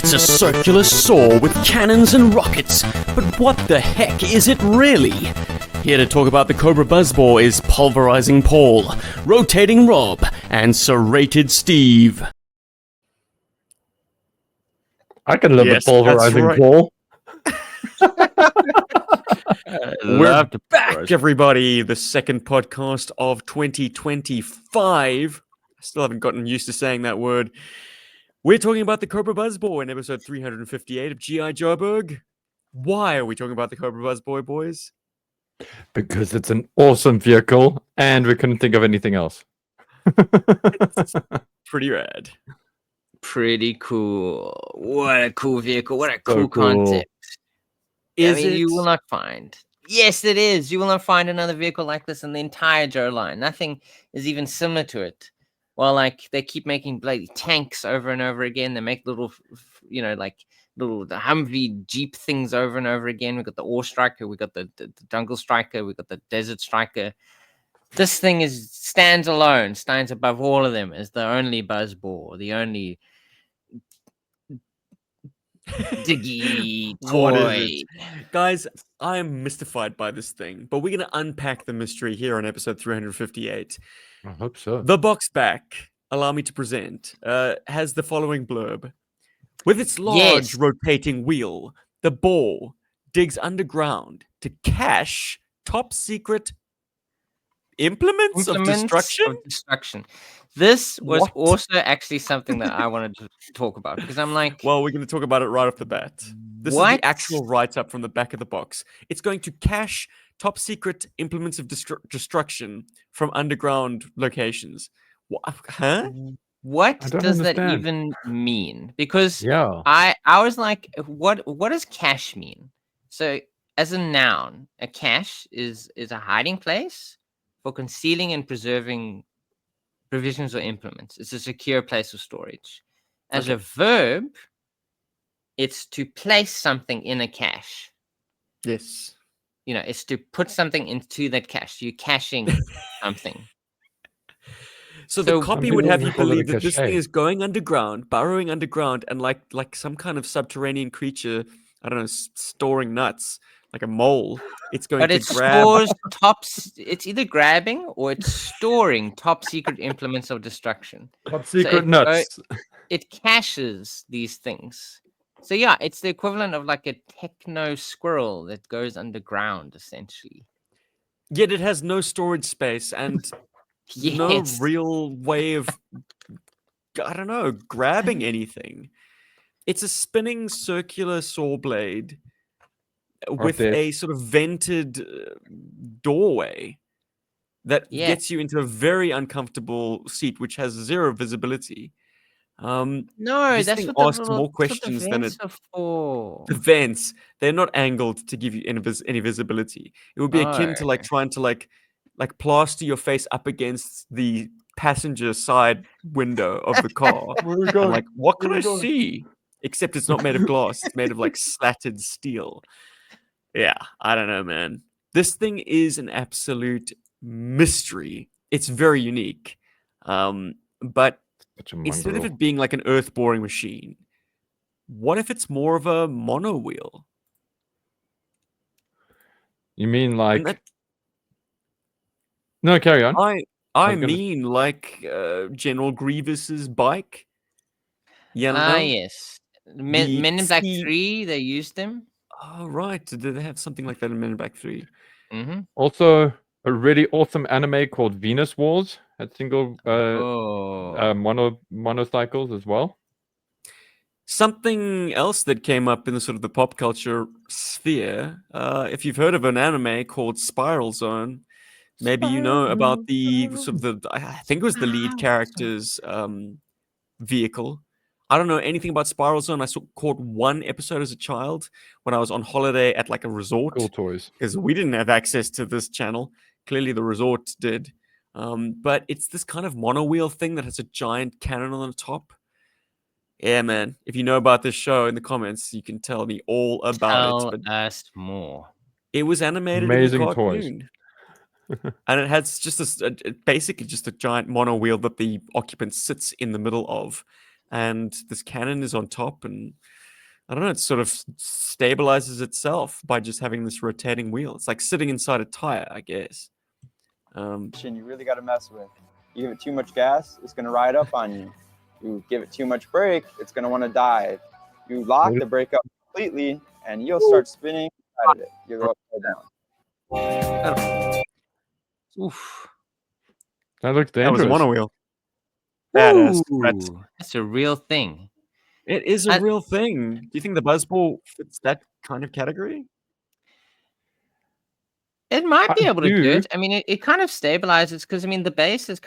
It's a circular saw with cannons and rockets, but what the heck is it really? Here to talk about the Cobra Buzzball is Pulverizing Paul, Rotating Rob, and Serrated Steve. I can live with Pulverizing Paul. We're back, everybody. The second podcast of 2025. I still haven't gotten used to saying that word. We're talking about the Cobra Buzzball in episode 358 of GI Joburg. Why are we talking about the Cobra Buzzball, boys? Because it's an awesome vehicle, and we couldn't think of anything else. It's pretty rad. Pretty cool. What a cool vehicle. What a cool concept. You will not find. Yes, it is. You will not find another vehicle like this in the entire Joe line. Nothing is even similar to it. Well, like, they keep making bloody tanks over and over again. They make little, little Humvee Jeep things over and over again. We've got the Ore Striker. We've got the Jungle Striker. We've got the Desert Striker. This thing stands alone, stands above all of them as the only Buzzball, the only diggy toy. Guys, I'm mystified by this thing, but we're going to unpack the mystery here on episode 358. I hope so. The box back, allow me to present, has the following blurb. With its large rotating wheel, the Boar digs underground to cache top secret implements of destruction. This was also actually something that I wanted to talk about, because I'm like, well, we're going to talk about it right off the bat. This is the actual write-up from the back of the box. It's going to cache top secret implements of destruction from underground locations. Huh? What does that even mean? Because I was like, what does cache mean? So as a noun, a cache is a hiding place for concealing and preserving provisions or implements. It's a secure place of storage. As a verb, it's to place something in a cache. Yes. It's to put something into that cache. You're caching something. So the copy would have you believe that this thing is going underground, burrowing underground, and like some kind of subterranean creature, I don't know, storing nuts, like a mole. It's going to grab. It's either grabbing or it's storing top secret implements of destruction. Top secret nuts. It caches these things. So yeah, it's the equivalent of like a techno squirrel that goes underground, essentially. Yet it has no storage space and no real way of, I don't know, grabbing anything. It's a spinning circular saw blade with a sort of vented doorway that gets you into a very uncomfortable seat, which has zero visibility. No, this that's thing what asks more questions than it. For. The vents, they're not angled to give you any visibility. It would be akin to like trying to like plaster your face up against the passenger side window of the car. And like, what can I see? Except it's not made of glass. It's made of like slatted steel. Yeah, I don't know, man. This thing is an absolute mystery. It's very unique. But instead of it being like an earth boring machine, what if it's more of a mono wheel? You mean like? No, carry on. I mean like General Grievous's bike. Yes. Men in Black 3, they used them. Oh, right. Did they have something like that in Men in Black 3? Mm-hmm. Also, a really awesome anime called Venus Wars had single monocycles as well. Something else that came up in the sort of the pop culture sphere, if you've heard of an anime called Spiral Zone, maybe you know about the sort of I think it was the lead character's vehicle. I don't know anything about Spiral Zone. I caught one episode as a child when I was on holiday at like a resort. Cool toys. Because we didn't have access to this channel. Clearly the resort did. But it's this kind of monowheel thing that has a giant cannon on the top. Yeah, man. If you know about this show in the comments, you can tell me all about it. Tell us more. It was animated Amazing in a cartoon. And it has just basically just a giant mono wheel that the occupant sits in the middle of. and this cannon is on top, and I don't know, it sort of stabilizes itself by just having this rotating wheel. It's like sitting inside a tire, I guess. You really got to mess with. You give it too much gas, it's going to ride up on you. You give it too much brake, it's going to want to dive. You lock the brake up completely, and you'll start spinning out of it. You'll go upside down. Oof. That looks That was dangerous. a monowheel. Badass. That's a real thing. It is a real thing. Do you think the Buzzball fits that kind of category? It might be able to do it. I mean, it kind of stabilizes because I mean the base is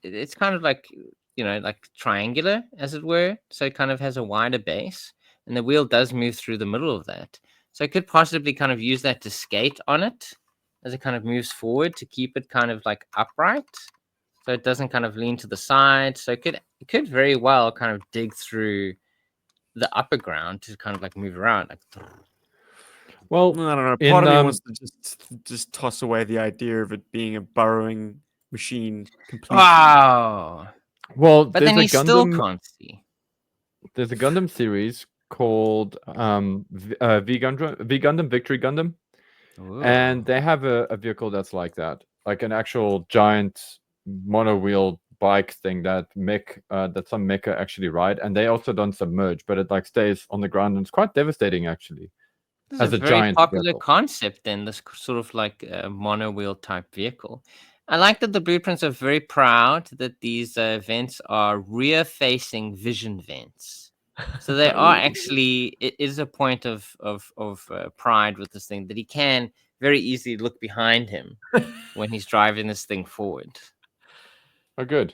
it's kind of like like triangular as it were. So it kind of has a wider base, and the wheel does move through the middle of that. So I could possibly kind of use that to skate on it as it kind of moves forward to keep it kind of like upright, so it doesn't kind of lean to the side. So it could very well kind of dig through the upper ground to kind of like move around like. Well, I don't know. Part of me wants to just toss away the idea of it being a burrowing machine completely. Wow. Well, but then you still can't see. There's a Gundam series called V Gundam Victory Gundam, and they have a vehicle that's like that, like an actual giant mono-wheel bike thing that some mecha actually ride, and they also don't submerge, but it like stays on the ground, and it's quite devastating actually. This is a very popular concept then, this sort of like mono-wheel type vehicle. I like that the blueprints are very proud that these vents are rear-facing vision vents. So they are actually, it is a point of pride with this thing that he can very easily look behind him when he's driving this thing forward. Oh, good.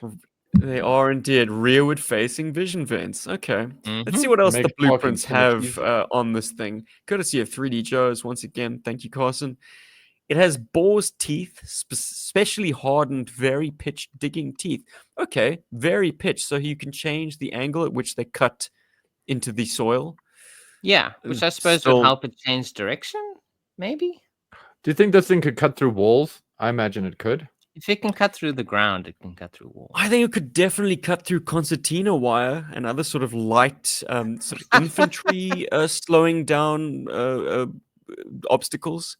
They are indeed rearward-facing vision vents. Okay. Let's see what else the blueprints have on this thing. Courtesy of 3D Joe's, once again. Thank you, Carson. It has boar's teeth, specially hardened, very pitched digging teeth. Okay, very pitched, so you can change the angle at which they cut into the soil. Yeah, which I suppose would help it change direction, maybe? Do you think this thing could cut through walls? I imagine it could. If it can cut through the ground, it can cut through walls. I think it could definitely cut through concertina wire and other sort of light sort of infantry slowing down obstacles.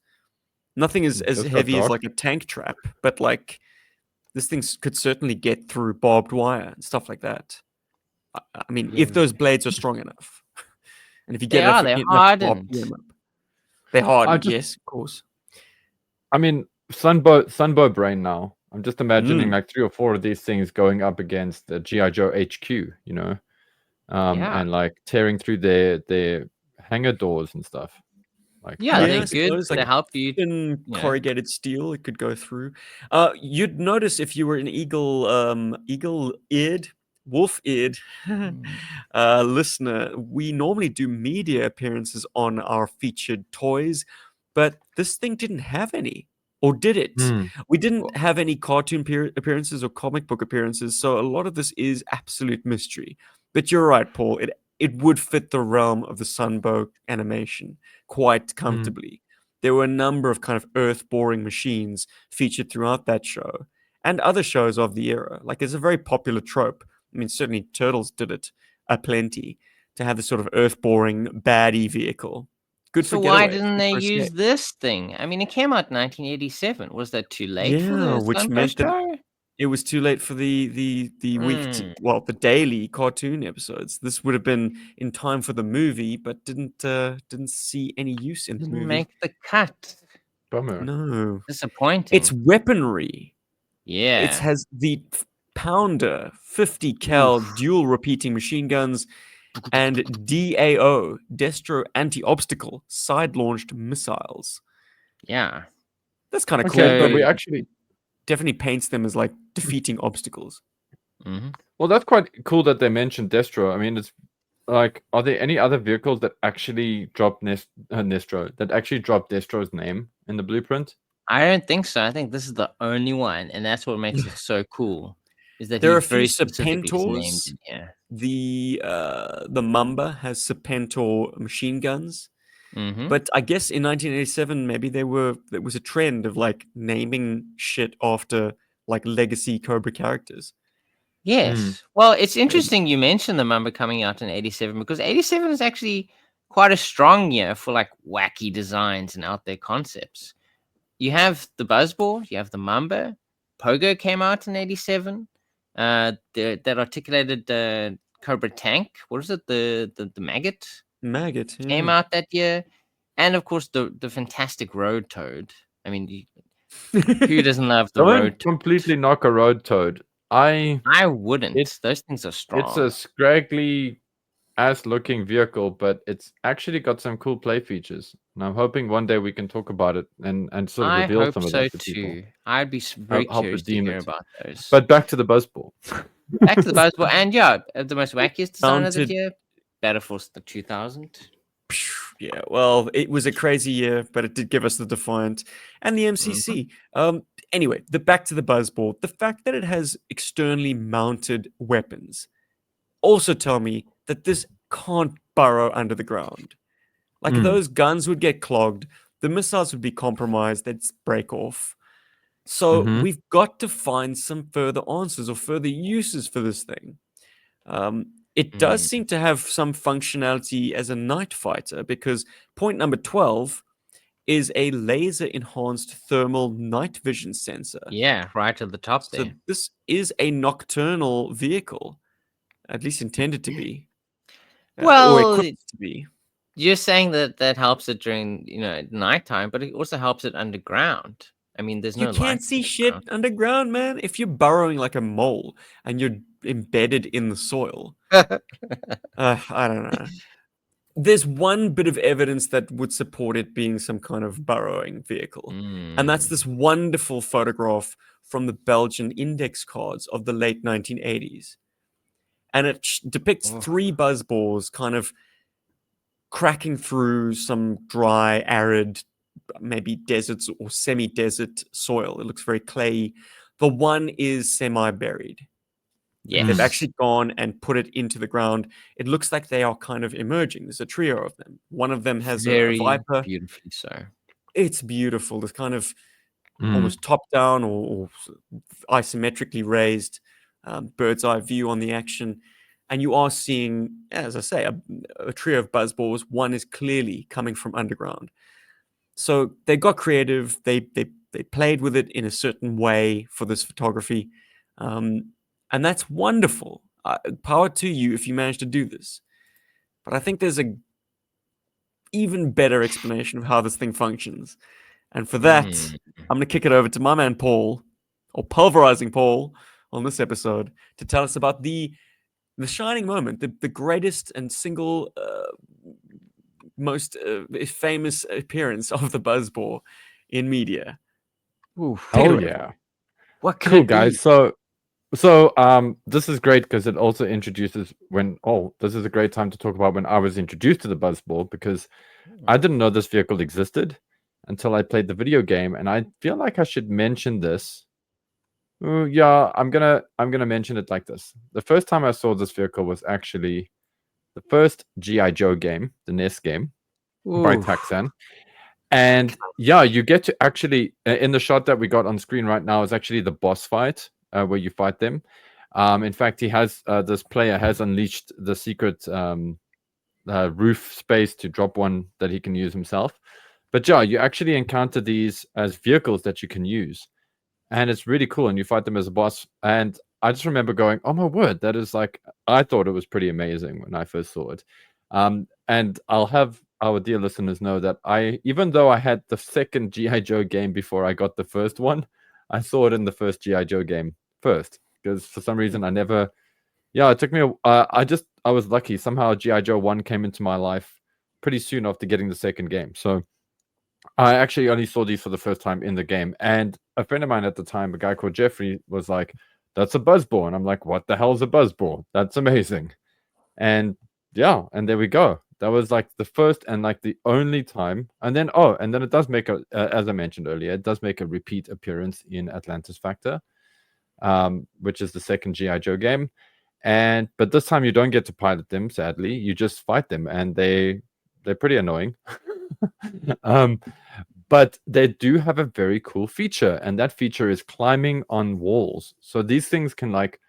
Nothing is as heavy as like a tank trap, but like this thing could certainly get through barbed wire and stuff like that. I mean, if those blades are strong enough, and if you get they're hardened. They're hardened, yes, of course. I mean, Sunbow brain now. I'm just imagining like 3 or 4 of these things going up against the GI Joe HQ, and like tearing through their hangar doors and stuff. Like, they're good to help you. In corrugated steel, it could go through. You'd notice if you were an eagle-eared, wolf-eared listener, we normally do media appearances on our featured toys, but this thing didn't have any. Or did it? We didn't have any cartoon appearances or comic book appearances, so a lot of this is absolute mystery. But you're right, Paul. It would fit the realm of the Sunbow animation quite comfortably. There were a number of kind of earth-boring machines featured throughout that show and other shows of the era. Like, it's a very popular trope. I mean, certainly Turtles did it aplenty to have this sort of earth-boring baddie vehicle. Good for why didn't they use this thing? I mean, it came out in 1987. Was that too late for the which meant that it was too late for the the daily cartoon episodes. This would have been in time for the movie, but didn't see any use in the movie. Make the cut. Bummer. No. Disappointing. It's weaponry. Yeah. It has the Pounder 50 cal dual repeating machine guns and DAO, Destro Anti-Obstacle, side-launched missiles. Yeah. That's kind of cool. But we actually definitely paints them as like defeating obstacles. Well, that's quite cool that they mentioned Destro. I mean, it's like, are there any other vehicles that actually drop that actually drop Destro's name in the blueprint? I don't think so. I think this is the only one, and that's what makes it so cool. Is that there are a few Serpentors. The Mamba has Serpentor machine guns. But I guess in 1987, maybe there was a trend of like naming shit after like legacy Cobra characters. Yes. Well, it's interesting you mentioned the Mamba coming out in 87 because 87 is actually quite a strong year for like wacky designs and out there concepts. You have the Buzzball, you have the Mamba, Pogo came out in 87. That articulated the Cobra tank. What is it? The maggot came out that year, and of course the fantastic Road Toad. I mean, who doesn't love the Road Toad? Completely knock a Road Toad. I wouldn't. Those things are strong. It's a scraggly ass looking vehicle, but it's actually got some cool play features. And I'm hoping one day we can talk about it and sort of reveal some of those to people. I'd be very curious to hear about those. But back to the Buzzball. Back to the Buzzball, and the most wackiest design of the year, Battleforce 2000. Yeah, well, it was a crazy year, but it did give us the Defiant and the MCC. Anyway, back to the Buzzball. The fact that it has externally mounted weapons also tell me that this can't burrow under the ground. Like those guns would get clogged, the missiles would be compromised, they'd break off. So we've got to find some further answers or further uses for this thing. It does seem to have some functionality as a night fighter because point number 12 is a laser-enhanced thermal night vision sensor. Yeah, right at the top there. So this is a nocturnal vehicle, at least intended to be. Well, or equipped to be. You're saying that helps it during nighttime, but it also helps it underground. I mean, there's no light. You can't see shit underground, man. If you're burrowing like a mole and you're embedded in the soil, I don't know. There's one bit of evidence that would support it being some kind of burrowing vehicle. And that's this wonderful photograph from the Belgian index cards of the late 1980s. And it depicts 3 buzzballs kind of cracking through some dry, arid, maybe deserts or semi-desert soil. It looks very clayey. The one is semi-buried. Yes. They've actually gone and put it into the ground. It looks like they are kind of emerging. There's a trio of them. One of them has a Viper. Beautifully so. It's beautiful. This kind of almost top-down or isometrically raised bird's eye view on the action. And you are seeing, as I say, a trio of buzzballs. One is clearly coming from underground. So they got creative. They played with it in a certain way for this photography. And that's wonderful. Power to you if you manage to do this. But I think there's a even better explanation of how this thing functions. And for that, I'm going to kick it over to my man Paul, or Pulverizing Paul, on this episode to tell us about the shining moment, the greatest and single most famous appearance of the Buzzball in media. Yeah. What cool, guys. So this is great because it also introduces this is a great time to talk about when I was introduced to the Buzzball, because I didn't know this vehicle existed until I played the video game, and I feel like I should mention this. Yeah, I'm gonna mention it like this. The first time I saw this vehicle was actually the first GI Joe game, the NES game, by Taxan. And yeah, you get to actually in the shot that we got on screen right now is actually the boss fight where you fight them. In fact, he has this player has unleashed the secret roof space to drop one that he can use himself. But yeah, you actually encounter these as vehicles that you can use. And it's really cool, and you fight them as a boss. And I just remember going, oh my word, that is like, I thought it was pretty amazing when I first saw it. And I'll have our dear listeners know that even though I had the second GI Joe game before I got the first one, I saw it in the first GI Joe game first, because for some reason I never, it took me, I was lucky. Somehow GI Joe 1 came into my life pretty soon after getting the second game. So I actually only saw these for the first time in the game. And a friend of mine at the time, a guy called Jeffrey, was like, that's a Buzzball. And I'm like, what the hell is a Buzzball? That's amazing. And yeah, and there we go. That was like the first and like the only time. And then it does make as I mentioned earlier, it does make a repeat appearance in Atlantis Factor, which is the second GI Joe game. But this time you don't get to pilot them, sadly. You just fight them, and they're pretty annoying. But they do have a very cool feature, and that feature is climbing on walls. So these things can like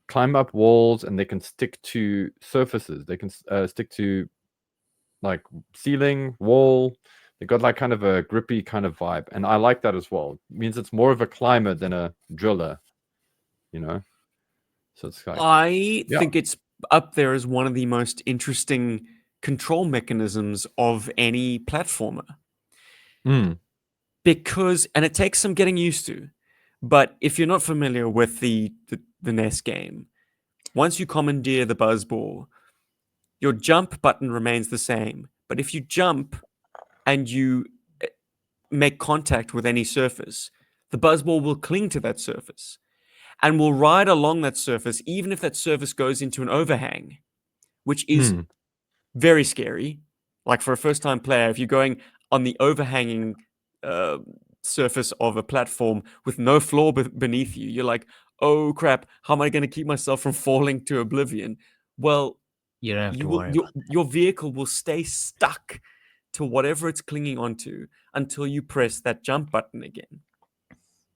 climb up walls and they can stick to surfaces. They can stick to like ceiling, wall. They got like kind of a grippy kind of vibe, and I like that as well. It means it's more of a climber than a driller, you know. So it's like I think it's up there as one of the most interesting control mechanisms of any platformer. Because, and it takes some getting used to, but if you're not familiar with the NES game, once you commandeer the buzzball, your jump button remains the same. But if you jump and you make contact with any surface, the buzzball will cling to that surface and will ride along that surface, even if that surface goes into an overhang, which is very scary. Like for a first-time player, if you're going on the overhanging surface of a platform with no floor beneath you, you're like, oh crap, how am I going to keep myself from falling to oblivion? Well, you don't have to worry about that. Your vehicle will stay stuck to whatever it's clinging onto until you press that jump button again.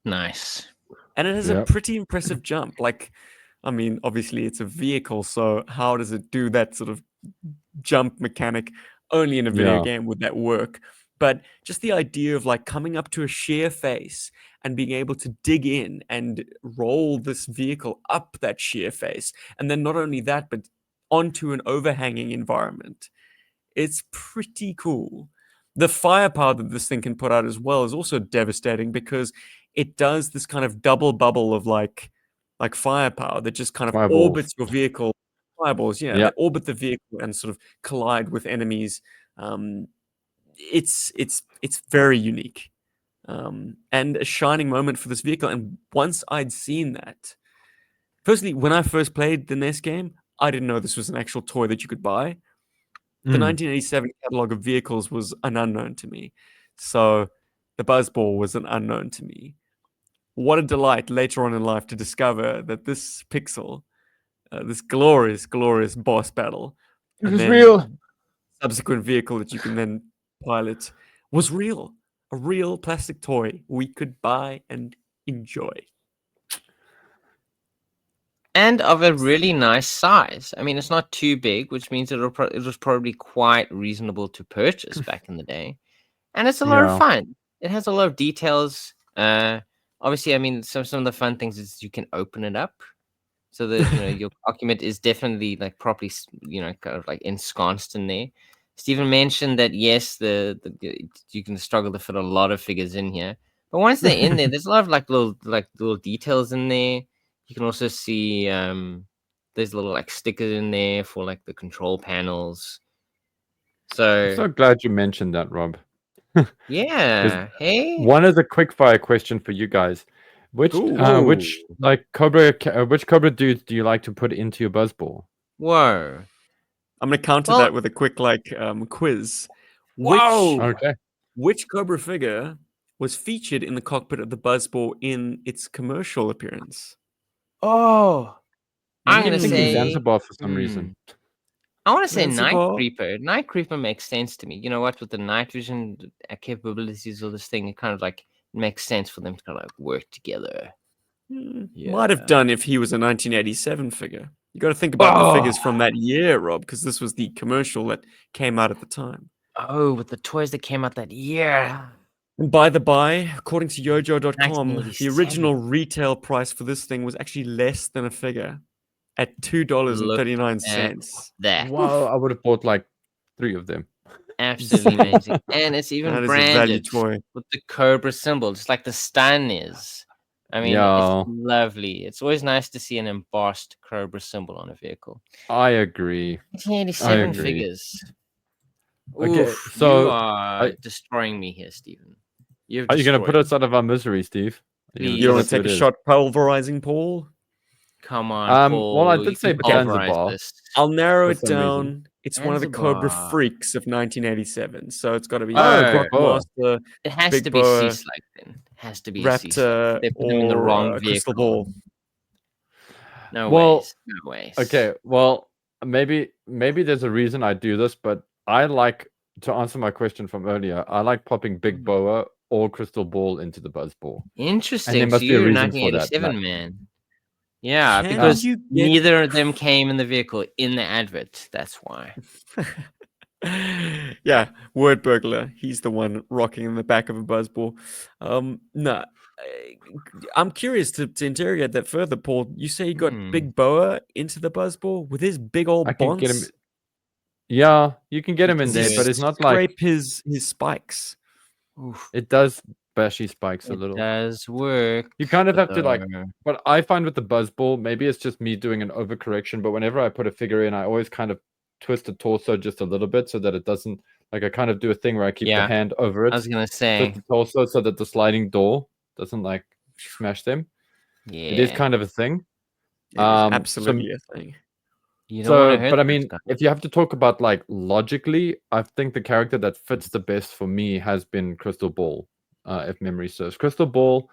Nice. And it has a pretty impressive jump. Like, I mean, obviously it's a vehicle, so how does it do that sort of jump mechanic? Only in a video game would that work. But just the idea of like coming up to a sheer face and being able to dig in and roll this vehicle up that sheer face. And then not only that, but onto an overhanging environment. It's pretty cool. The firepower that this thing can put out as well is also devastating because it does this kind of double bubble of like firepower that just kind of orbits your vehicle. Fireballs, that orbit the vehicle and sort of collide with enemies. It's very unique, and a shining moment for this vehicle. And once I'd seen that, firstly, when I first played the NES game, I didn't know this was an actual toy that you could buy. The 1987 catalog of vehicles was an unknown to me, so the Buzzball was an unknown to me. What a delight later on in life to discover that this pixel, this glorious, glorious boss battle, it was real. Subsequent vehicle that you can then pilot was real. A real plastic toy we could buy and enjoy. And of a really nice size. I mean, it's not too big, which means it was probably quite reasonable to purchase back in the day. And it's a lot of fun. It has a lot of details. Obviously, I mean, some of the fun things is you can open it up. So that your document is definitely like properly, kind of like ensconced in there. Stephen mentioned that yes, you can struggle to fit a lot of figures in here, but once they're in there, there's a lot of little details in there. You can also see there's little like stickers in there for like the control panels. So I'm so glad you mentioned that, Rob. Yeah. Hey. One is a quick fire question for you guys. Which Cobra dudes do you like to put into your buzzball? Whoa. I'm gonna counter that with a quick quiz. Which Cobra figure was featured in the cockpit of the buzzball in its commercial appearance? Oh, I'm gonna say Zanzibar for some reason. I want to say Night Creeper. Night Creeper makes sense to me. You know what? With the night vision capabilities of this thing, it kind of like makes sense for them to kind of like work together. Might have done if he was a 1987 figure. You got to think about the figures from that year, Rob, because this was the commercial that came out at the time. Oh, with the toys that came out that year. And by the by, according to Yojo.com, the original retail price for this thing was actually less than a figure at $2.39. Wow, I would have bought like 3 of them. Absolutely amazing. And it's even branded toy with the Cobra symbol, just like the stun is. I mean, it's lovely. It's always nice to see an embossed Cobra symbol on a vehicle. I agree. 1987 figures. Okay, Oof, so you are destroying me here, Stephen. Are you going to put us out of our misery, Steve? You don't want to take a shot pulverizing Paul? Come on, Paul. Well, I did say Zanzibar. I'll narrow it down. It's one of the Cobra freaks of 1987, so it's got to be Rockmaster. It has to be Sea-Slug then. It has to be Raptor they put them in the wrong Crystal vehicle. Ball. No ways. Okay, well, maybe there's a reason I do this, but I like to answer my question from earlier. I like popping Big Boa or Crystal Ball into the buzzball. Interesting. And there must be a reason for that. 1987 man. Yeah, Can because you get- neither of them came in the vehicle in the advert. That's why. Yeah, word burglar. He's the one rocking in the back of a buzzball. No, I'm curious to interrogate that further, Paul. You say you got Big Boar into the buzzball with his big old I can get him. bonds? Yeah, you can get him in Does there, he but it's not like scrape his spikes. Oof, it does bash his spikes a it little. does work. You kind of have to like, though. but I find with the buzzball, maybe it's just me doing an overcorrection, but whenever I put a figure in, I always kind of twist the torso just a little bit so that it doesn't, like I kind of do a thing where I keep the Yeah, hand over it, I was gonna twist say, the torso so that the sliding door doesn't like smash them. It is yeah. kind of a thing. It is So- absolutely a thing. You don't want So, to hurt but I those mean, guys. if you have to talk about like logically, I think the character that fits the best for me has been Crystal Ball, if memory serves. Crystal Ball,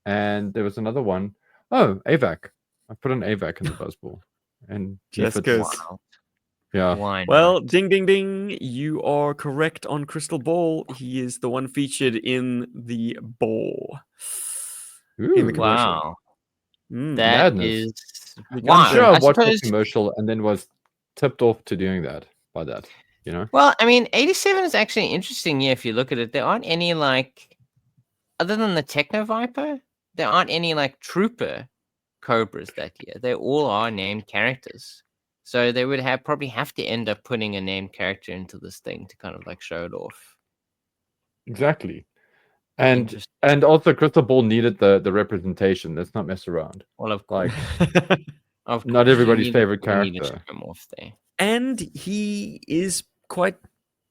and there was another one. Oh, AVAC. I put an AVAC in the buzzball, and he Just fits. 'cause. Wow. Yeah. Why not? Well, ding, ding, ding. You are correct on Crystal Ball. He is the one featured in the Boar. In the Ooh, commercial. Wow. That madness. is The I'm why. sure I I watched the suppose. commercial and then was tipped off to doing that by that. You know. Well, I mean, 87 is actually an interesting year if you look at it. There aren't any like, other than the Techno Viper, there aren't any like Trooper Cobras that year. They all are named characters. So they would probably have to end up putting a named character into this thing to kind of like show it off. Exactly. And Interesting. also Crystal Ball needed the representation. Let's not mess around. Well, of course. Like Of not course, everybody's you favorite need to character. show him off there. And he is quite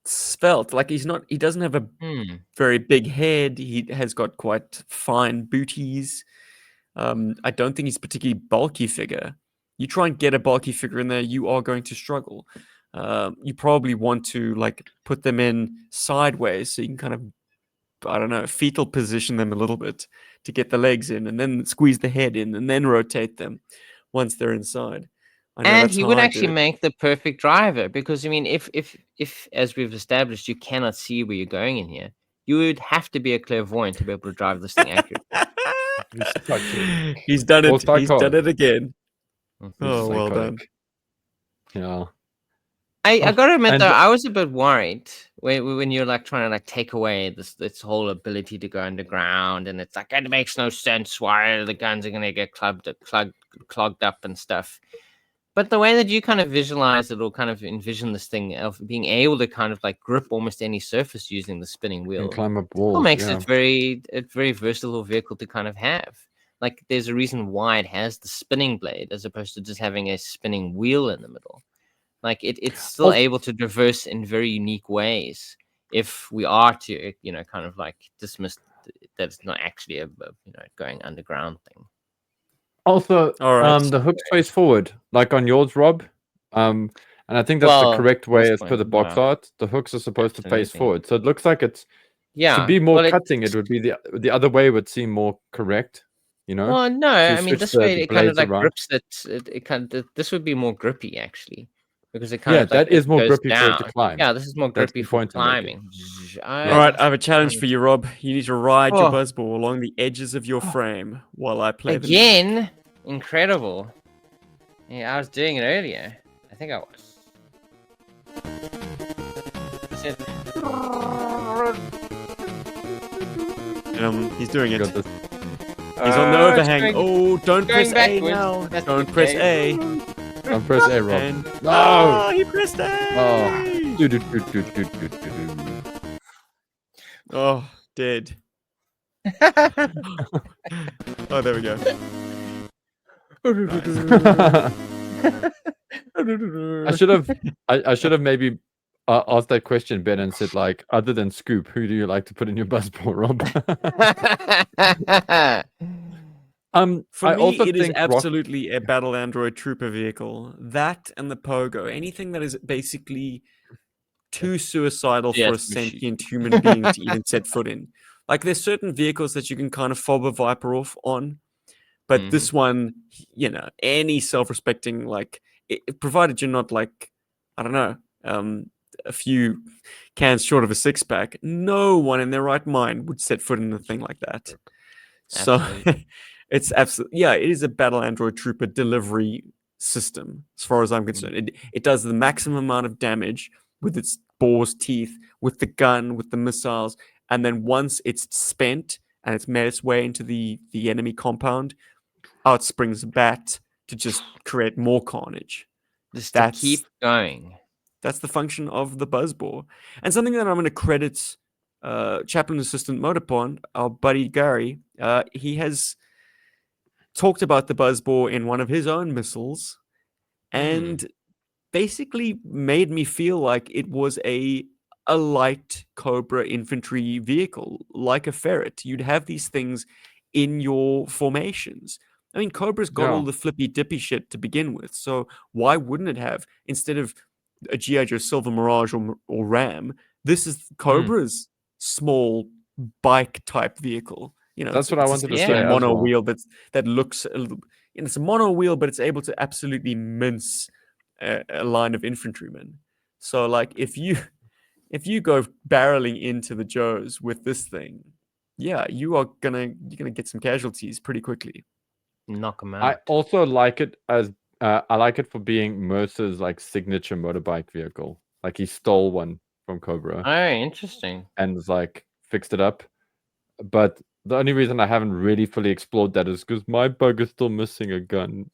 svelte. Like he doesn't have a very big head. He has got quite fine booties. I don't think he's a particularly bulky figure. You try and get a bulky figure in there, you are going to struggle. You probably want to like put them in sideways so you can kind of, I don't know, fetal position them a little bit to get the legs in, and then squeeze the head in, and then rotate them once they're inside. And he would actually make the perfect driver, because I mean, if as we've established, you cannot see where you're going in here, you would have to be a clairvoyant to be able to drive this thing accurately. He's done it. He's done it again. Oh, well done. Yeah. I gotta admit though, I was a bit worried when you're like trying to like take away this whole ability to go underground, and it's like it makes no sense why the guns are gonna get clogged up and stuff. But the way that you kind of visualize it, or kind of envision this thing of being able to kind of like grip almost any surface using the spinning wheel, and climb up walls, makes it a very versatile vehicle to kind of have. Like there's a reason why it has the spinning blade as opposed to just having a spinning wheel in the middle. Like it's still able to traverse in very unique ways. If we are to, kind of like dismiss that it's not actually a going underground thing. Also, the hooks face forward, like on yours, Rob. And I think that's the correct way as per the box art. The hooks are supposed to face forward, so it looks like it's to be more cutting. It would be the other way would seem more correct. Well, no, I mean this way it kind of like grips it. It kind of this would be more grippy actually, because it kind of like, that is more grippy down. for it to climb. Yeah, this is more grippy for climbing. All right, I have a challenge for you, Rob. You need to ride your buzzball along the edges of your frame while I play the music. Incredible. Yeah, I was doing it earlier. I think I was. He's doing it. He's on the overhang. Don't press A now. Don't press A. Don't press A, Rob. No, he pressed A. Oh, dead. Oh, there we go. I should have maybe asked that question, Ben, and said like, other than Scoop, who do you like to put in your buzzball, Rob? For me, it is absolutely a battle android trooper vehicle. That and the Pogo, anything that is basically too suicidal for a sentient human being to even set foot in. Like there's certain vehicles that you can kind of fob a Viper off on. But this one, any self-respecting, like, provided you're not like, I don't know, a few cans short of a six-pack, no one in their right mind would set foot in a thing like that. Absolutely. So It's absolutely, yeah, it is a battle android trooper delivery system, as far as I'm concerned. It does the maximum amount of damage with its boar's teeth, with the gun, with the missiles, and then once it's spent and it's made its way into the enemy compound, out springs a bat to just create more carnage. Just to keep going. That's the function of the Buzzbore. And something that I'm going to credit Chaplain Assistant Motorpond, our buddy Gary, he has talked about the Buzzbore in one of his own missiles and basically made me feel like it was a light Cobra infantry vehicle, like a ferret. You'd have these things in your formations. I mean, Cobra's got all the flippy dippy shit to begin with, so why wouldn't it have, instead of a GI Joe Silver Mirage or Ram, this is Cobra's small bike type vehicle. You know, that's what I wanted to say. A mono wheel that looks, it's a mono wheel, but it's able to absolutely mince a line of infantrymen. So, like, if you go barreling into the Joes with this thing, yeah, you're gonna get some casualties pretty quickly. Knock them out. I also like it as I like it for being Mercer's like signature motorbike vehicle. Like he stole one from Cobra. Oh, interesting. And was like fixed it up. But the only reason I haven't really fully explored that is because my bug is still missing a gun.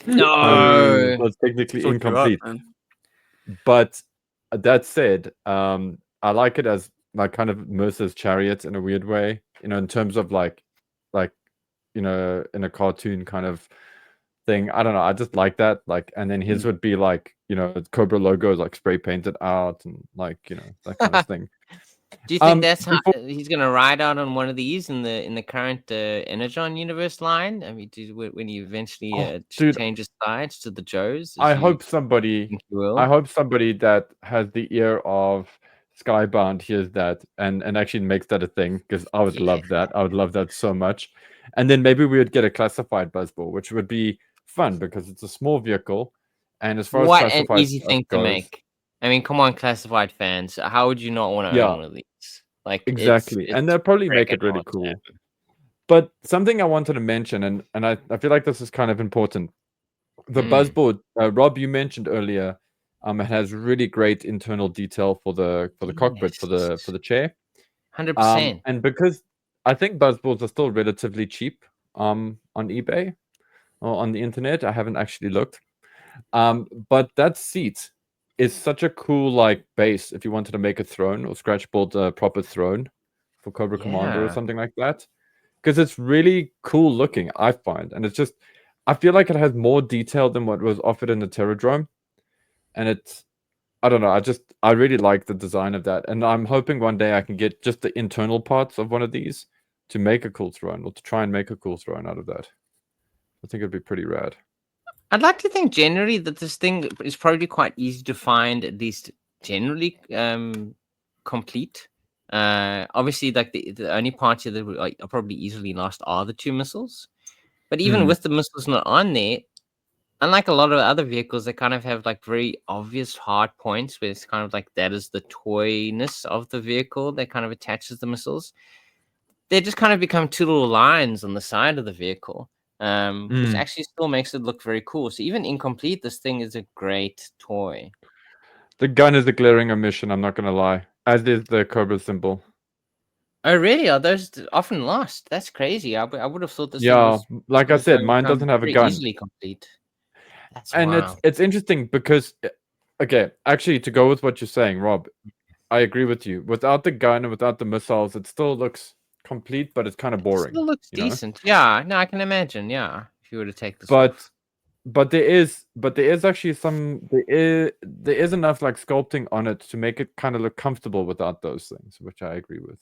No, so it's technically incomplete. But that said, I like it as like kind of Mercer's chariot in a weird way. You know, in terms of like you know, in a cartoon kind of thing. I don't know. I just like that. Like, and then his would be like, you know, Cobra logo is like spray painted out and like, you know, that kind of thing. Do you think that's how he's gonna ride out on one of these in the current Energon universe line? I mean, when he eventually changes sides to the Joes? I hope somebody that has the ear of Skybound hears that and actually makes that a thing, because I would love that. I would love that so much. And then maybe we would get a classified Buzzball, which would be fun because it's a small vehicle. And as far as classified, what an easy thing to make. I mean, come on, classified fans. How would you not want to own one of these? Like, exactly. And they'll probably make it really cool. But something I wanted to mention, and I feel like this is kind of important. The Buzzball, Rob, you mentioned earlier, it has really great internal detail for the cockpit, for the chair. 100%. And because I think Buzzballs are still relatively cheap on eBay or on the internet. I haven't actually looked. But that seat is such a cool like base if you wanted to make a throne or scratch build a proper throne for Cobra Commander or something like that. Because it's really cool looking, I find. And it's just, I feel like it has more detail than what was offered in the Terradrome. And it's, I don't know, I really like the design of that. And I'm hoping one day I can get just the internal parts of one of these to make a cool throne, or to try and make a cool throne out of that. I think it'd be pretty rad. I'd like to think generally that this thing is probably quite easy to find, at least generally complete. Obviously, like the only parts that are probably easily lost are the 2 missiles. But even with the missiles not on there, unlike a lot of other vehicles, they kind of have like very obvious hard points where it's kind of like that is the toyness of the vehicle that kind of attaches the missiles. They just kind of become 2 little lines on the side of the vehicle, which actually still makes it look very cool. So even incomplete, this thing is a great toy. The gun is a glaring omission, I'm not going to lie, as is the Cobra symbol. Oh, really? Are those often lost? That's crazy. I would have thought this thing was, like I said, mine doesn't have a gun. Easily complete. That's and wild. it's interesting because, okay, actually, to go with what you're saying, Rob, I agree with you. Without the gun and without the missiles, it still looks complete, but it's kind of boring. It still looks decent. Yeah, no, I can imagine. Yeah, if you were to take this. But there is actually there is enough like sculpting on it to make it kind of look comfortable without those things, which I agree with.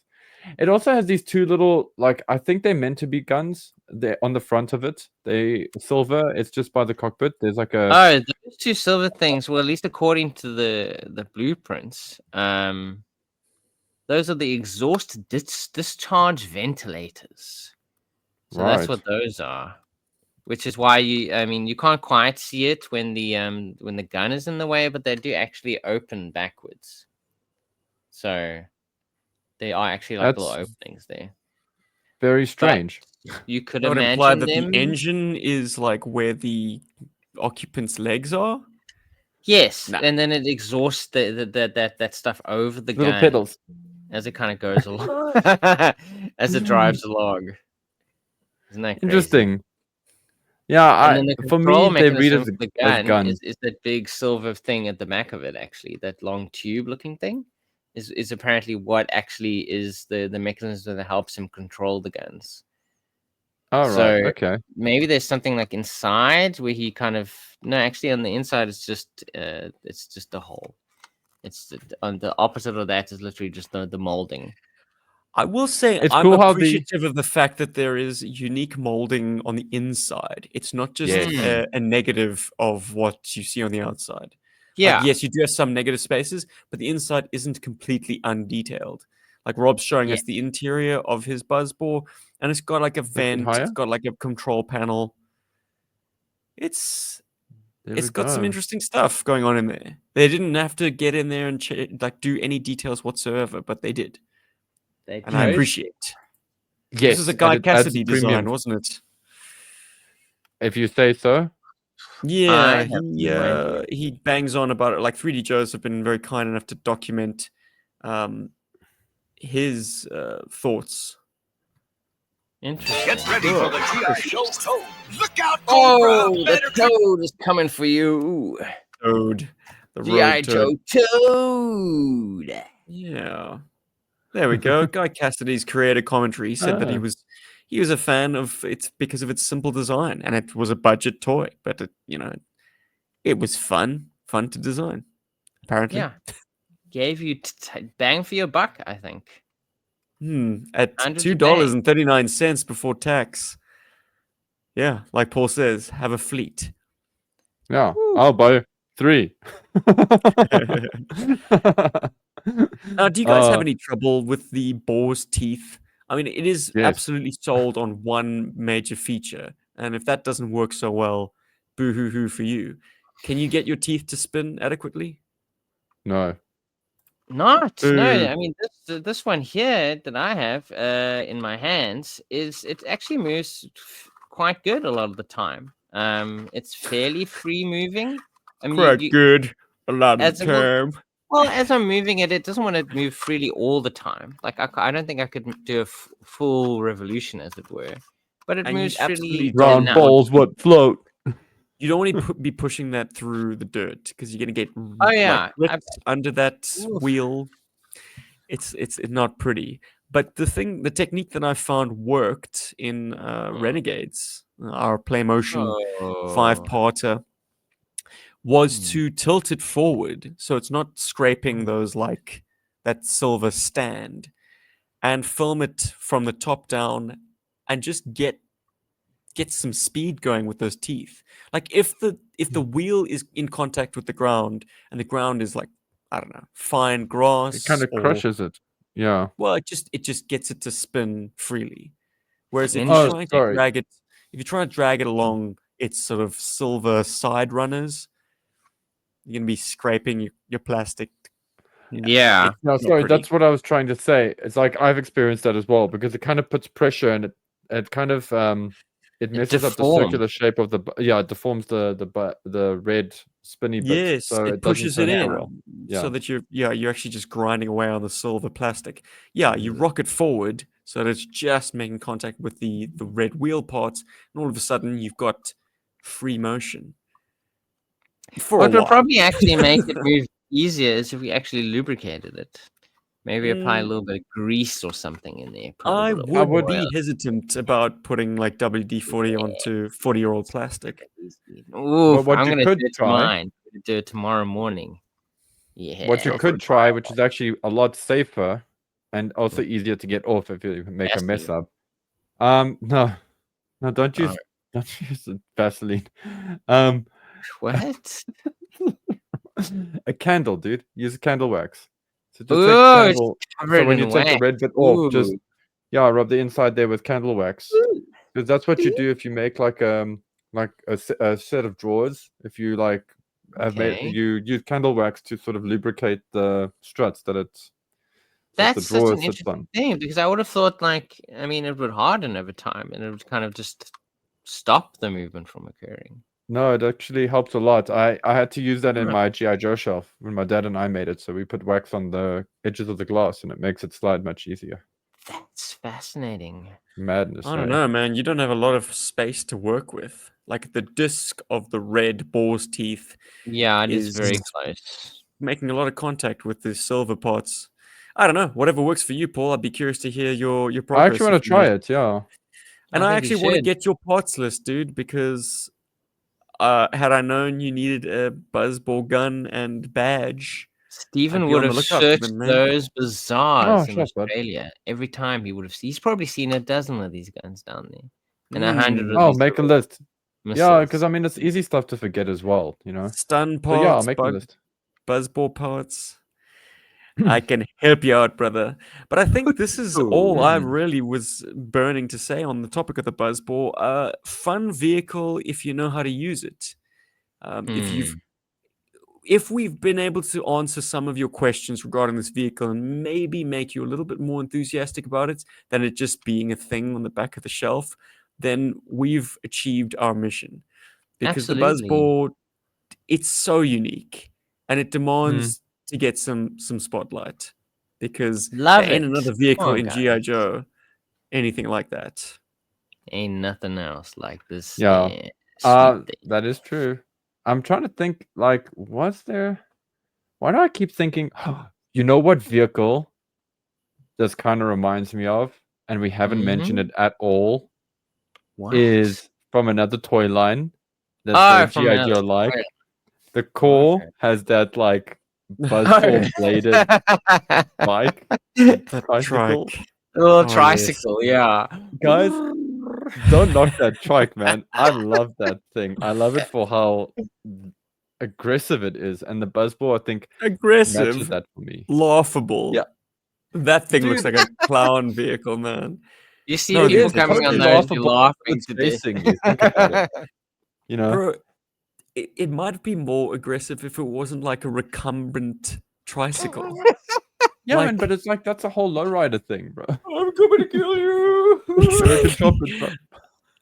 It also has these 2 little, like, I think they're meant to be guns. They're on the front of it. They silver. It's just by the cockpit. There's like a those 2 silver things. Well, at least according to the blueprints, those are the exhaust discharge ventilators. So that's what those are. Which is why you can't quite see it when the gun is in the way, but they do actually open backwards. So they are actually like little openings there. Very strange. You could That would imply imagine that them. the engine is like where the occupant's legs are. Yes, Nah. and then it exhausts that stuff over the Little gun pedals. as it kind of goes along, as it drives along. Isn't that crazy? Interesting. Yeah, And then the for control me, they read mechanism for the as gun gun. is that big silver thing at the back of it, actually. That long tube-looking thing is apparently what actually is the mechanism that helps him control the guns. All right. So Okay. maybe there's something like inside where he kind of... No, actually on the inside it's just a hole. It's on the opposite of that is literally just the molding. I will say It's I'm cool how appreciative of the fact that there is unique molding on the inside. It's not just Yes. a negative of what you see on the outside. Yeah. Like, yes, you do have some negative spaces, but the inside isn't completely undetailed. Like Rob's showing us the interior of his buzzbore, and it's got like a vent, higher? it's got like a control panel. It's got some interesting stuff going on in there. They didn't have to get in there and like do any details whatsoever, but they did. And I appreciate. Yes. This is a Guy and it adds Cassidy premium. design, wasn't it? If you say so. Yeah, have no idea. he bangs on about it. Like 3D Joes have been very kind enough to document his thoughts. Interesting. Get ready for the GI Joe Toad. Look out, Cobra! Oh, the toad is coming for you. Toad. The GI road Joe toad. Toad. Yeah. There we go. Guy Cassidy's creator commentary said that he was a fan of it because of its simple design, and it was a budget toy, but it was fun to design. Apparently, Yeah, gave you bang for your buck, I think. At $2.39 before tax. Yeah, like Paul says, have a fleet. Yeah, I'll buy 3. Do you guys have any trouble with the boar's teeth? I mean, it is absolutely sold on one major feature, and if that doesn't work so well, boo-hoo-hoo for you. Can you get your teeth to spin adequately? No. No. I mean, this one here that I have in my hands it actually moves quite good a lot of the time. It's fairly free moving. I mean, good a lot of the time. Well, as I'm moving it doesn't want to move freely all the time. Like I don't think I could do a full revolution, as it were. But it moves freely. Round balls what float. You don't want to be pushing that through the dirt because you're going to get under that wheel. It's not pretty. But the technique that I found worked in Renegades, our Play Motion 5-parter, was to tilt it forward so it's not scraping those like that silver stand, and film it from the top down and just get some speed going with those teeth. Like if the wheel is in contact with the ground and the ground is like, I don't know, fine grass, it kind of crushes it. Yeah. Well, it just gets it to spin freely. Whereas if you're trying to drag it along its sort of silver side runners, you're gonna be scraping your plastic. Yeah. No, sorry, that's what I was trying to say. It's like I've experienced that as well because it kind of puts pressure and it kind of it messes up the circular shape of it deforms the red spinny bit. Yes, so it pushes it in so that you're actually just grinding away on the silver plastic. Yeah, you rock it forward so that it's just making contact with the red wheel parts, and all of a sudden you've got free motion. What would probably actually make it move easier is if we actually lubricated it. Maybe apply a little bit of grease or something in there. I would be hesitant about putting like WD-40 onto 40-year-old plastic. Ooh, I'm going to do it mine. Do it tomorrow morning. Yeah. What you could try, which is actually a lot safer and also easier to get off if you make a mess up. No, don't use Vaseline. What? A candle, dude. Use candle wax. So just so when you take the red bit off, just rub the inside there with candle wax. Because that's what you do if you make like a set of drawers. If you you use candle wax to sort of lubricate the struts That's such drawer an sits interesting on. thing, because I would have thought, like, I mean, it would harden over time, and it would kind of just stop the movement from occurring. No, it actually helps a lot. I had to use that in Huh. my GI Joe shelf when my dad and I made it. So we put wax on the edges of the glass, and it makes it slide much easier. That's fascinating. Madness. I don't know, man. You don't have a lot of space to work with. Like the disc of the red boar's teeth Yeah, it is is very close. making a lot of contact with the silver parts. I don't know. Whatever works for you, Paul. I'd be curious to hear your I progress. actually want to try it. Yeah. And I think you actually want to should. get your parts list, dude, because had I known you needed a buzzball gun and badge, Stephen be would on the have lookout for searched them, man. those bazaars in shut up. Australia. Every time he would have seen, he's probably seen a dozen of these guns down there, and 100 of Oh, these make a little list. Yeah, missiles. because I mean, it's easy stuff to forget as well, you know. Stun So yeah, I'll parts, make a list. buzzball parts. I can help you out, brother. But I think this is all I really was burning to say on the topic of the buzzball. Fun vehicle if you know how to use it. If we've been able to answer some of your questions regarding this vehicle and maybe make you a little bit more enthusiastic about it than it just being a thing on the back of the shelf, then we've achieved our mission. Because Absolutely. the buzzball, it's so unique and it demands to get some spotlight, because Love there ain't it. another vehicle Come on, in GI guys. Joe anything like that. Ain't nothing else like this. Yeah. sweet thing. That is true. I'm trying to think, like, was there? Why do I keep thinking? You know what vehicle this kind of reminds me of, and we haven't mentioned it at all, What? is from another toy line that's from GI another Joe like. toy. The core has that like buzzball bladed bike, tricycle. Trike. A little yes. tricycle, yeah. Guys, don't knock that trike, man. I love that thing. I love it for how aggressive it is, and the buzzball, I think, matches Aggressive, that for me. laughable. Yeah. That thing Dude. looks like a clown vehicle, man. You see No, it people is. It's coming totally on those, you're laughable. laughing It's to death. facing you. Think about it. You know, Bro, it might be more aggressive if it wasn't like a recumbent tricycle. yeah, like- man, but it's like that's a whole lowrider thing, bro. I'm coming to kill you. American chocolate, bro.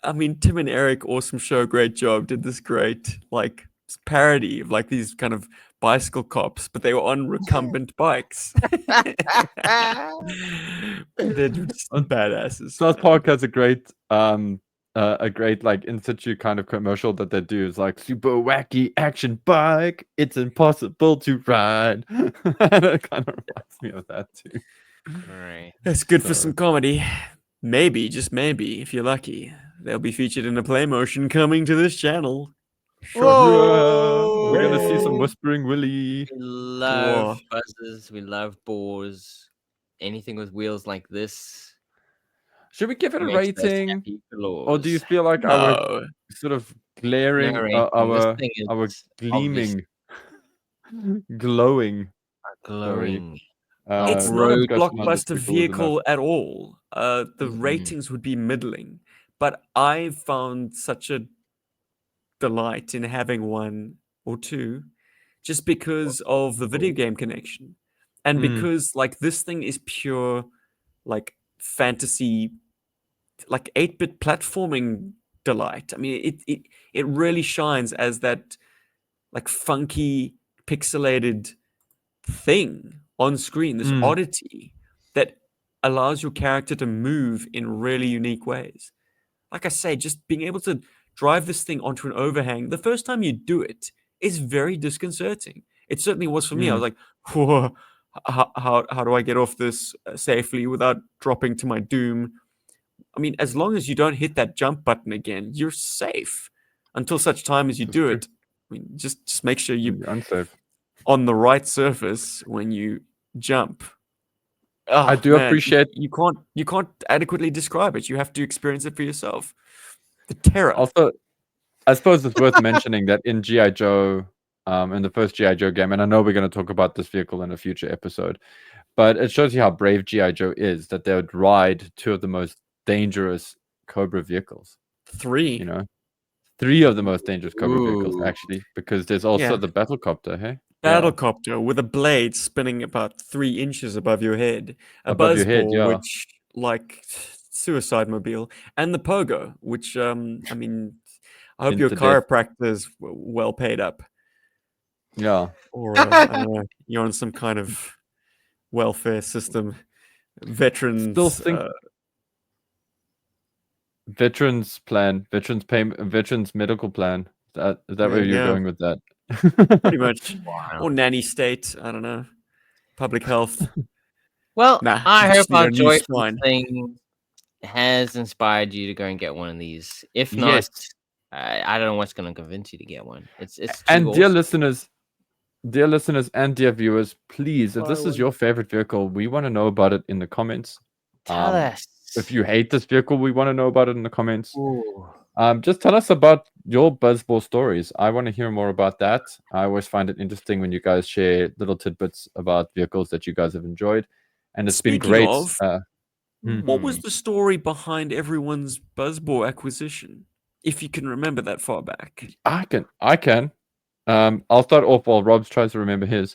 I mean, Tim and Eric, awesome show, great job, did this great like parody of like these kind of bicycle cops, but they were on recumbent bikes. They're just badasses. South Park has a great like in situ kind of commercial that they do. Is like super wacky action bike. It's impossible to ride. And it kind of reminds me of that too. Right. That's good for some comedy. Maybe, just maybe, if you're lucky, they'll be featured in a play motion coming to this channel. Whoa! We're gonna see some Whispering Willy. We love buzzers. We love boars. Anything with wheels like this. Should we give it a makes us rating, happy or do you galores. feel like our No. sort of glaring, No rating. our This thing is gleaming, glowing? glowing. It's not a road blockbuster vehicle at all. The ratings would be middling, but I found such a delight in having one or two just because of the video game connection, and because like this thing is pure like fantasy, like 8-bit platforming delight. I mean, it really shines as that like funky pixelated thing on screen, this oddity that allows your character to move in really unique ways. Like I say, just being able to drive this thing onto an overhang, the first time you do it is very disconcerting. It certainly was for me. I was like, whoa, how do I get off this safely without dropping to my doom? I mean, as long as you don't hit that jump button again, you're safe until such time as you do it. I mean, just make sure you're unsafe on the right surface when you jump. I do appreciate you can't adequately describe it. You have to experience it for yourself. The terror. Also, I suppose it's worth mentioning that in GI Joe, in the first GI Joe game, and I know we're going to talk about this vehicle in a future episode, but it shows you how brave GI Joe is that they would ride two of the most dangerous Cobra vehicles. 3. You know, 3 of the most dangerous Cobra vehicles actually, because there's also the battle copter. Hey. battlecopter with a blade spinning about 3 inches above your head, a Above your head, buzzball, yeah. which like suicide mobile, and the pogo, which I mean, I hope your Into death. chiropractor's well paid up, Yeah. or I don't know, you're on some kind of welfare system, veterans. Still think veterans plan, veterans medical plan. Is that There where you you're go. going with that? Pretty much, Wow. or nanny state. I don't know, public health. Well, Nah, I you just hope need our a new joyful spine. thing has inspired you to go and get one of these. If not, Yes. I don't know what's going to convince you to get one. It's too And dear awesome. listeners and dear viewers, please, if this is your favorite vehicle, we want to know about it in the comments. Tell us. If you hate this vehicle, we want to know about it in the comments. Ooh. Just tell us about your buzzball stories. I want to hear more about that. I always find it interesting when you guys share little tidbits about vehicles that you guys have enjoyed, and it's been Speaking great. of, what was Hmm. the story behind everyone's buzzball acquisition? If you can remember that far back. I can. I'll start off while Rob tries to remember his.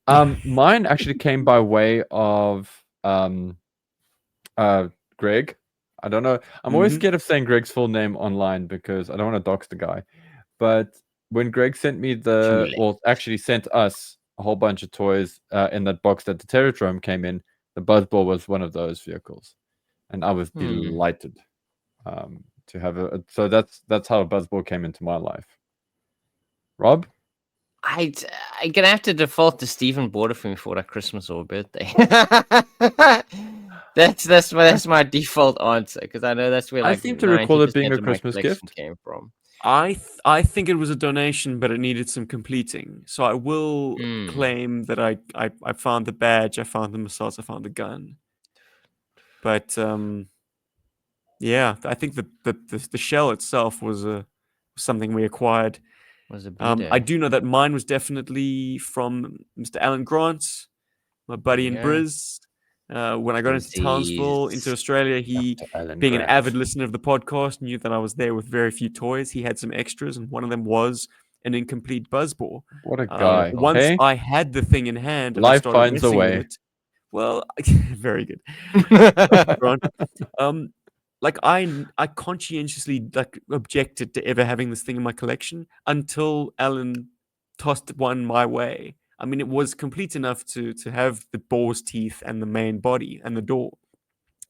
Mine actually came by way of Greg. I don't know. I'm always scared of saying Greg's full name online because I don't want to dox the guy. But when Greg sent me actually sent us a whole bunch of toys in that box that the Terratron came in, the Buzzball was one of those vehicles, and I was delighted to have it. So that's how a Buzzball came into my life. Rob? I'm gonna have to default to Stephen bought it for me for that Christmas or birthday. that's my default answer because I know that's where I like seem to recall it being 90% a of my Christmas collection gift. came from. I think it was a donation, but it needed some completing. So I will claim that I found the badge, I found the massage, I found the gun. But yeah, I think the shell itself was something we acquired. Was a I do know that mine was definitely from Mr. Alan Grant, my buddy in Briz. When I got into Townsville, into Australia, he, being an avid listener of the podcast, knew that I was there with very few toys. He had some extras, and one of them was an incomplete buzzball. What a guy. Once I had the thing in hand and I Life started finds a messing way. with it, well, very good. Grant. Like I conscientiously like objected to ever having this thing in my collection until Alan tossed one my way. I mean, it was complete enough to have the boar's teeth and the main body and the door.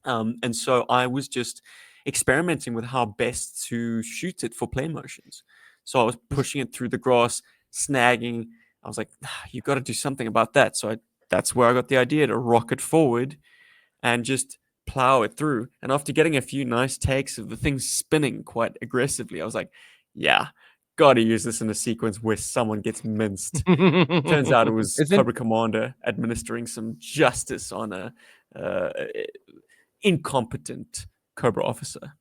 And so I was just experimenting with how best to shoot it for play motions. So I was pushing it through the grass, snagging. I was like, you got to do something about that. So that's where I got the idea to rock it forward and just plow it through. And after getting a few nice takes of the thing spinning quite aggressively, I was like, yeah, gotta use this in a sequence where someone gets minced. Turns out it was Cobra Commander administering some justice on a incompetent Cobra officer.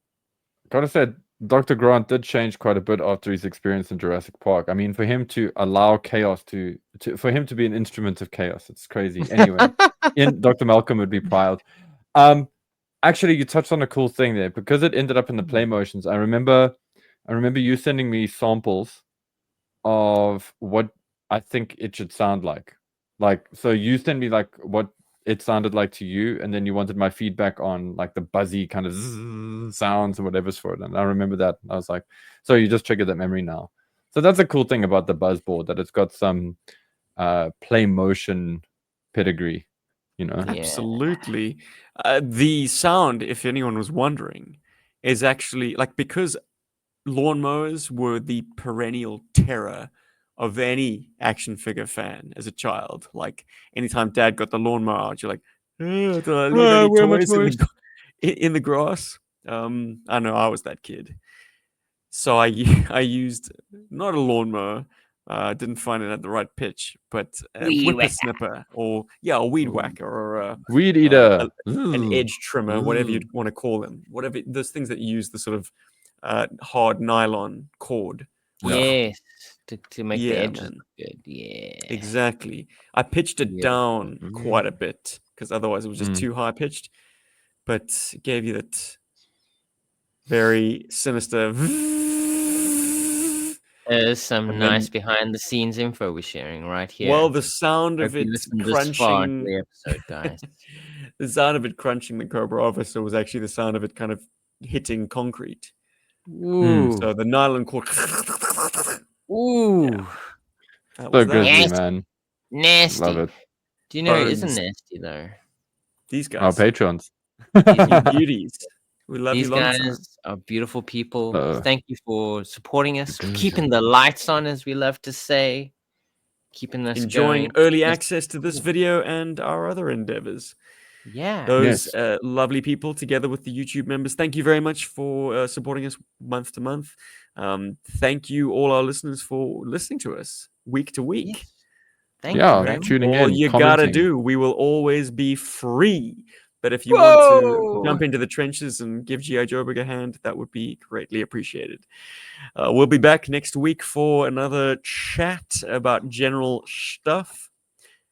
Gotta say, Dr. Grant did change quite a bit after his experience in Jurassic Park. I mean, for him to allow chaos for him to be an instrument of chaos, it's crazy. Anyway, Dr. Malcolm would be proud. Actually, you touched on a cool thing there because it ended up in the play motions. I remember you sending me samples of what I think it should sound like. Like, so you sent me like what it sounded like to you, and then you wanted my feedback on like the buzzy kind of sounds and whatever's for it. And I remember that. I was like, so you just triggered that memory now. So that's a cool thing about the buzzboard, that it's got some play motion pedigree, you know. Absolutely. The sound, if anyone was wondering, is actually like, because lawnmowers were the perennial terror of any action figure fan as a child. Like, anytime dad got the lawnmower out, you're like, did I leave any toys in the grass? I know I was that kid. So I used not a lawnmower. Didn't find it at the right pitch, but a whippersnipper, or a weed whacker, or a weed eater, an edge trimmer, whatever you'd want to call them. Whatever, those things that use the sort of hard nylon cord. Yes, to make the edges man. look good. Yeah, exactly. I pitched it down quite a bit because otherwise it was just too high pitched. But it gave you that very sinister There's some And nice then- behind the scenes info we're sharing right here. Well, the sound Hope of you it listened this far into crunching, the episode, guys. the sound of it crunching the Cobra officer was actually the sound of it kind of hitting concrete. Ooh. So the nylon cord. Ooh. That So was that. grizzly, Yes. man. Nasty. Love it. Do you know it isn't Bones. nasty though? These Our guys, patrons. you beauties. We love These you long guys time. are beautiful people. Uh-oh. Thank you for supporting us, Good. keeping the lights on, as we love to say, keeping us Enjoying going. early Yes. access to this video and our other endeavors. Yeah. Those Yes. lovely people together with the YouTube members. Thank you very much for supporting us month to month. Thank you all our listeners for listening to us week to week. Yes. Thank you Yeah, very much. tuning All in, you gotta commenting. do, we will always be free. But if you want to Whoa! jump into the trenches and give GI Joburg a hand, that would be greatly appreciated. We'll be back next week for another chat about general stuff.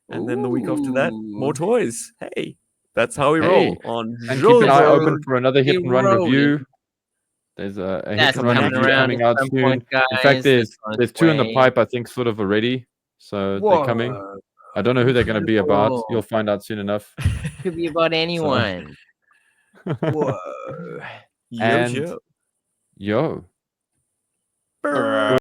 And then the week after that, more Ooh. toys. Hey, that's how we Hey, roll on And keep an eye Joburg. open for another hit Keep and run rolling. review. There's a hit That's and run coming review around coming at out some soon. point, In fact, guys. there's That's on its two in the way. pipe, I think, sort of already. So they're coming. Whoa. I don't know who they're going to be about. Incredible. You'll find out soon enough. Could be about anyone. Whoa. Yo, And yo. yo. Brr.